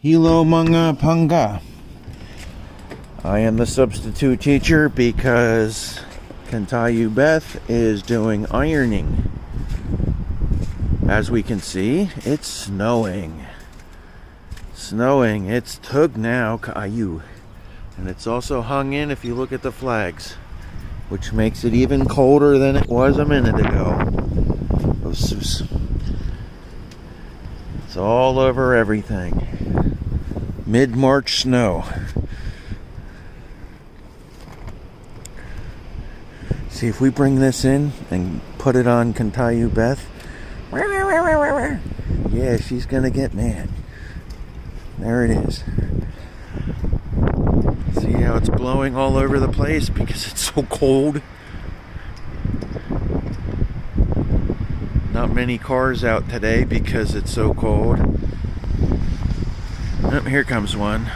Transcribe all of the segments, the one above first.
Hello mga panga. I am the substitute teacher because Kantayawbeth is doing ironing. As we can see, it's snowing. It's tug now, kaayo. And it's also hung in if you look at the flags, which makes it even colder than it was a minute ago. It's all over everything. Mid-March snow. See, if we bring this in and put it on Kantayawbeth, yeah, she's gonna get mad. There it is. See how it's blowing all over the place because it's so cold. Not many cars out today because it's so cold. Oh, here comes one.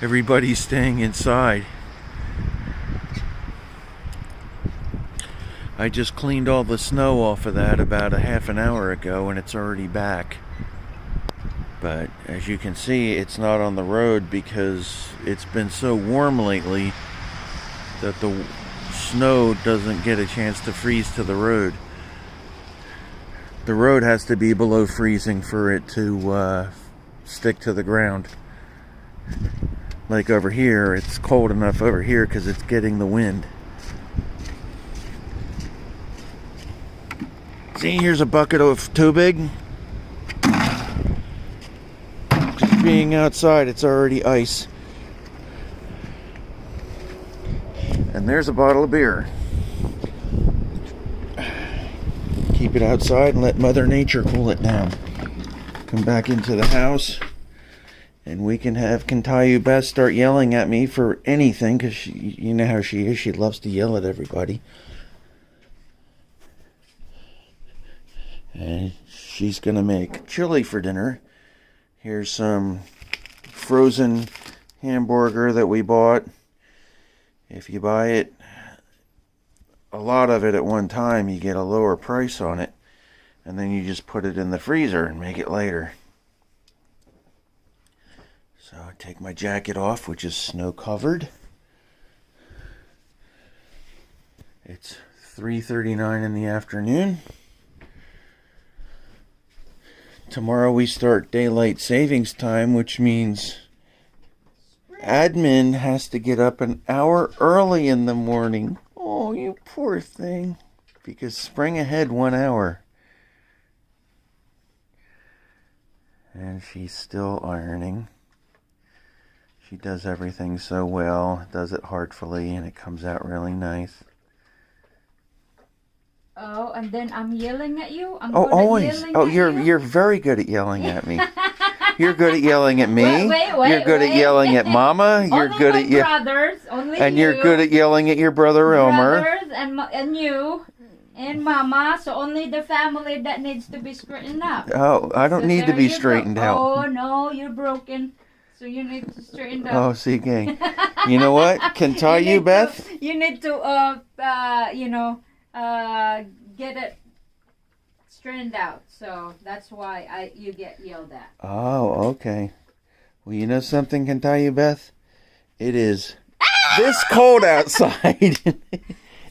Everybody's staying inside. I just cleaned all the snow off of that about a half an hour ago and it's already back. But as you can see, it's not on the road because it's been so warm lately that the snow doesn't get a chance to freeze to the road. The road has to be below freezing for it to stick to the ground. Like over here, it's cold enough over here because it's getting the wind. See, here's a bucket of too big. Just being outside, it's already ice. And there's a bottle of beer. Keep it outside and let Mother Nature cool it down. Come back into the house and we can have Kantayawbeth start yelling at me for anything because you know how she is. She loves to yell at everybody. And she's gonna make chili for dinner. Here's some frozen hamburger that we bought. If you buy it, a lot of it at one time, you get a lower price on it. And then you just put it in the freezer and make it later. So I take my jacket off, which is snow covered. It's 3:39 in the afternoon. Tomorrow we start daylight savings time, which means admin has to get up an hour early in the morning. Oh, you poor thing. Because spring ahead 1 hour. And she's still ironing. She does everything so well, does it heartfully, and it comes out really nice. Oh, and then I'm yelling at you? I'm Oh, always. Oh, you're you're very good at yelling at me. You're good at yelling at me. Wait, you're good at yelling at Mama. You're only good my at brothers, only and you. you're good at yelling at your brother Elmer. Brothers and you and Mama. So only the family that needs to be straightened up. Oh, I don't So need to there be you go. straightened out. Oh no, you're broken. So you need to straighten up. Oh, see, gang. You know what? Kantayawbeth? You need to get it straightened out. So that's why you get yelled at. Oh, okay. Well, you know something, Kantayawbeth? It is this cold outside.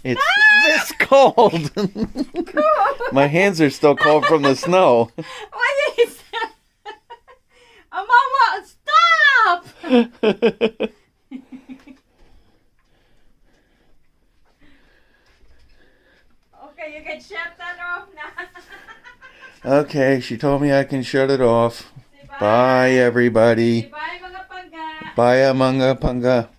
It's this cold. Cool. My hands are still cold from the snow. What is that? Oh, Mama, stop! Okay, you can shut that off now. Okay, she told me I can shut it off. Say bye. Bye, everybody. Say bye, mga pangga. Bye, mga panga.